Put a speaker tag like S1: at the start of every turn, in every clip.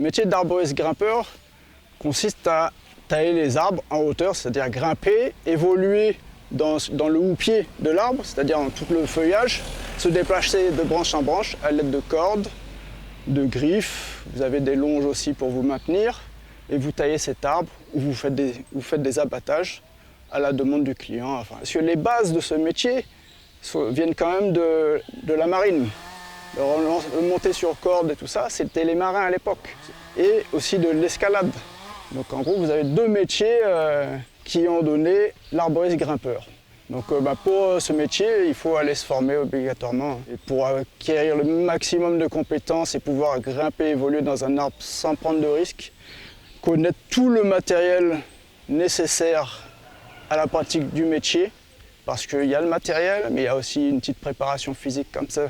S1: Le métier d'arboriste grimpeur consiste à tailler les arbres en hauteur, c'est-à-dire grimper, évoluer dans le houppier de l'arbre, c'est-à-dire dans tout le feuillage, se déplacer de branche en branche à l'aide de cordes, de griffes. Vous avez des longes aussi pour vous maintenir et vous taillez cet arbre ou vous faites des abattages à la demande du client. Enfin, parce que les bases de ce métier viennent quand même de la marine. Le monter sur corde et tout ça, c'était les marins à l'époque. Et aussi de l'escalade. Donc en gros, vous avez deux métiers qui ont donné l'arboriste grimpeur. Donc pour ce métier, il faut aller se former obligatoirement. Et pour acquérir le maximum de compétences et pouvoir grimper, évoluer dans un arbre sans prendre de risques, connaître tout le matériel nécessaire à la pratique du métier, parce qu'il y a le matériel, mais il y a aussi une petite préparation physique comme ça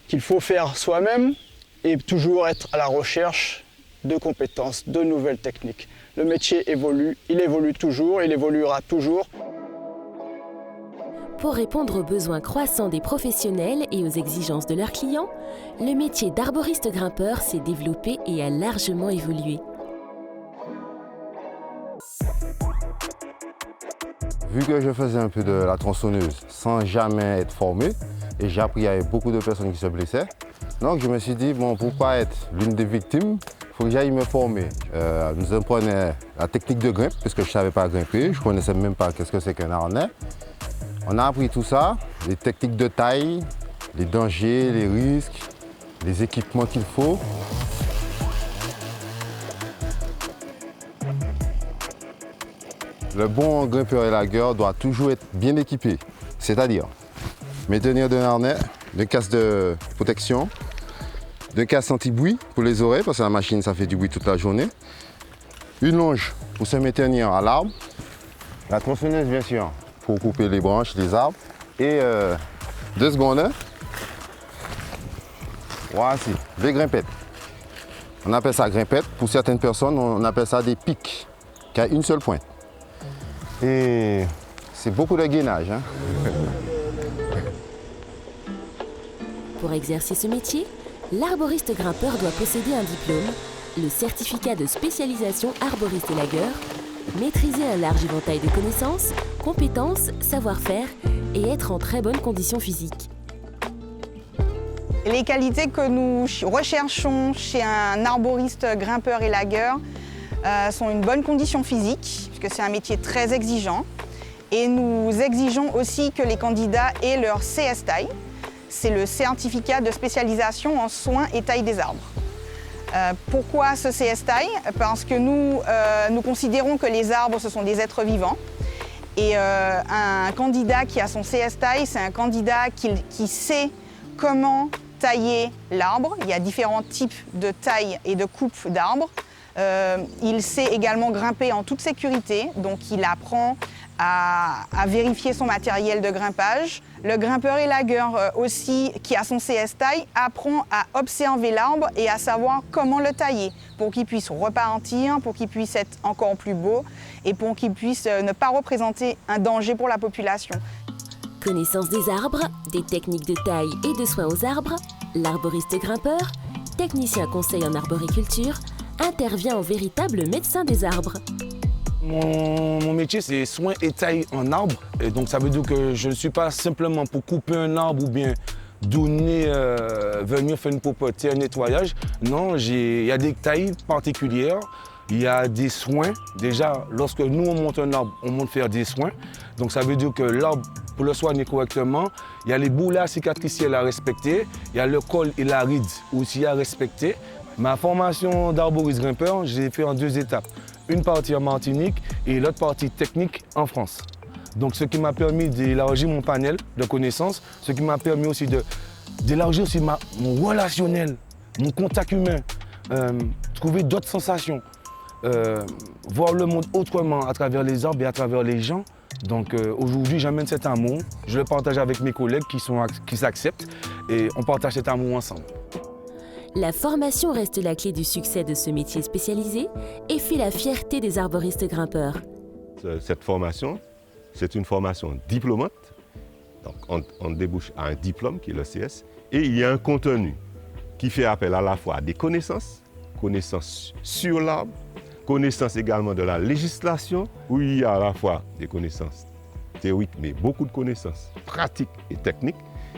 S1: qu'il faut faire soi-même et toujours être à la recherche de compétences, de nouvelles techniques. Le métier évolue, il évolue toujours, il évoluera toujours.
S2: Pour répondre aux besoins croissants des professionnels et aux exigences de leurs clients, le métier d'arboriste grimpeur s'est développé et a largement évolué.
S3: Vu que je faisais un peu de la tronçonneuse sans jamais être formé, et j'ai appris qu'il y avait beaucoup de personnes qui se blessaient, donc je me suis dit, bon, pour ne pas être l'une des victimes, il faut que j'aille me former. Nous apprenons la technique de grimpe, puisque je ne savais pas grimper, je ne connaissais même pas qu'est-ce que c'est qu'un harnais. On a appris tout ça, les techniques de taille, les dangers, les risques, les équipements qu'il faut. Le bon grimpeur élagueur doit toujours être bien équipé, c'est-à-dire maintenir d'un harnais, d'un casque de protection, d'un casque anti-bruit pour les oreilles, parce que la machine ça fait du bruit toute la journée, une longe pour se maintenir à l'arbre, la tronçonneuse bien sûr pour couper les branches, les arbres, et 2 secondes, voici, les grimpettes. On appelle ça grimpette, pour certaines personnes on appelle ça des pics, qui a une seule pointe. Et c'est beaucoup de gainage.
S2: Pour exercer ce métier, l'arboriste grimpeur doit posséder un diplôme, le certificat de spécialisation arboriste élagueur, maîtriser un large éventail de connaissances, compétences, savoir-faire et être en très bonne condition physique.
S4: Les qualités que nous recherchons chez un arboriste grimpeur élagueur sont une bonne condition physique, puisque c'est un métier très exigeant. Et nous exigeons aussi que les candidats aient leur CS taille. C'est le certificat de spécialisation en soins et taille des arbres. Pourquoi ce CS taille? Parce que nous considérons que les arbres, ce sont des êtres vivants. Et un candidat qui a son CS taille, c'est un candidat qui sait comment tailler l'arbre. Il y a différents types de taille et de coupe d'arbres. Il sait également grimper en toute sécurité, donc il apprend à vérifier son matériel de grimpage. Le grimpeur élagueur aussi, qui a son CS taille, apprend à observer l'arbre et à savoir comment le tailler pour qu'il puisse repartir, pour qu'il puisse être encore plus beau et pour qu'il puisse ne pas représenter un danger pour la population.
S2: Connaissance des arbres, des techniques de taille et de soins aux arbres, l'arboriste grimpeur, technicien conseil en arboriculture, intervient en véritable médecin des arbres.
S5: Mon métier, c'est soins et taille en arbre. Et donc, ça veut dire que je ne suis pas simplement pour couper un arbre ou bien venir faire une propreté, un nettoyage. Non, il y a des tailles particulières, il y a des soins. Déjà, lorsque nous, on monte un arbre, on monte faire des soins. Donc, ça veut dire que l'arbre, pour le soigner correctement, il y a les boulets cicatriciels à respecter, il y a le col et la ride aussi à respecter. Ma formation d'arboriste grimpeur, je l'ai fait en 2 étapes. Une partie en Martinique et l'autre partie technique en France. Donc ce qui m'a permis d'élargir mon panel de connaissances, ce qui m'a permis aussi d'élargir aussi mon relationnel, mon contact humain, trouver d'autres sensations, voir le monde autrement à travers les arbres et à travers les gens. Donc aujourd'hui, j'amène cet amour, je le partage avec mes collègues qui s'acceptent et on partage cet amour ensemble.
S2: La formation reste la clé du succès de ce métier spécialisé et fait la fierté des arboristes grimpeurs.
S6: Cette formation, c'est une formation diplômante. Donc on débouche à un diplôme qui est le CS. Et il y a un contenu qui fait appel à la fois à des connaissances connaissance sur l'arbre, connaissance également de la législation, où il y a à la fois des connaissances théoriques, mais beaucoup de connaissances pratiques et techniques.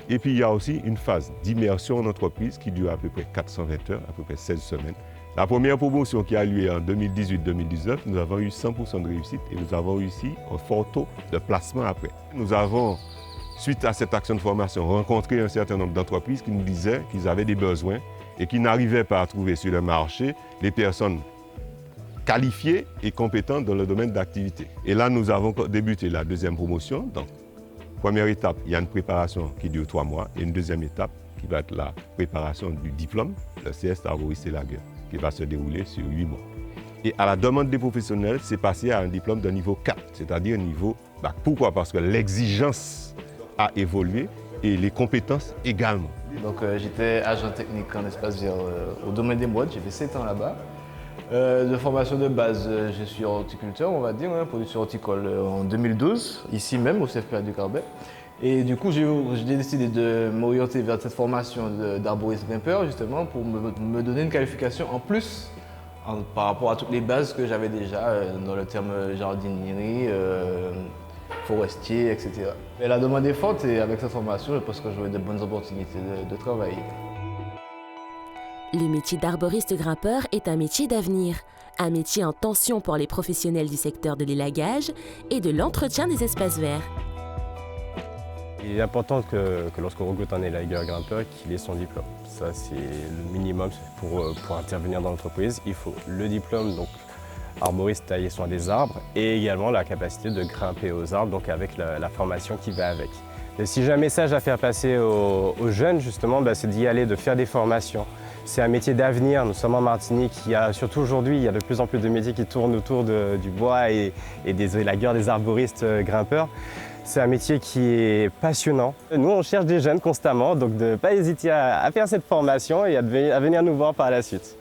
S6: Et puis il y a aussi une phase d'immersion en entreprise qui dure à peu près 420 heures, à peu près 16 semaines. La première promotion qui a lieu en 2018-2019, nous avons eu 100% de réussite et nous avons réussi un fort taux de placement après. Nous avons, suite à cette action de formation, rencontré un certain nombre d'entreprises qui nous disaient qu'ils avaient des besoins et qui n'arrivaient pas à trouver sur le marché les personnes qualifiées et compétentes dans le domaine d'activité. Et là, nous avons débuté la deuxième promotion. Donc, première étape, il y a une préparation qui dure 3 mois et une deuxième étape qui va être la préparation du diplôme, le CS arboriste et lagueur, qui va se dérouler sur 8 mois. Et à la demande des professionnels, c'est passé à un diplôme de niveau 4, c'est-à-dire niveau bac. Pourquoi? Parce que l'exigence a évolué et les compétences également.
S7: Donc j'étais agent technique en espace vert au domaine des modes, j'ai fait 7 ans là-bas. De formation de base, je suis horticulteur, on va dire, production horticole en 2012, ici même au CFPA du Carbet. Et du coup, j'ai décidé de m'orienter vers cette formation d'arboriste grimpeur, justement, pour me donner une qualification en plus par rapport à toutes les bases que j'avais déjà dans le terme jardinerie, forestier, etc. Et la demande est forte et avec cette formation, je pense que j'aurai de bonnes opportunités de travailler.
S2: Le métier d'arboriste grimpeur est un métier d'avenir, un métier en tension pour les professionnels du secteur de l'élagage et de l'entretien des espaces verts.
S8: Il est important que lorsqu'on recrute un élagueur grimpeur, qu'il ait son diplôme. Ça, c'est le minimum pour intervenir dans l'entreprise. Il faut le diplôme, donc arboriste tailler soin des arbres, et également la capacité de grimper aux arbres, donc avec la formation qui va avec. Et si j'ai un message à faire passer aux jeunes, justement, c'est d'y aller, de faire des formations. C'est un métier d'avenir. Nous sommes en Martinique. Surtout aujourd'hui, il y a de plus en plus de métiers qui tournent autour du bois et des élagueurs, des arboristes grimpeurs. C'est un métier qui est passionnant. Nous, on cherche des jeunes constamment, donc de ne pas hésiter à faire cette formation et à venir nous voir par la suite.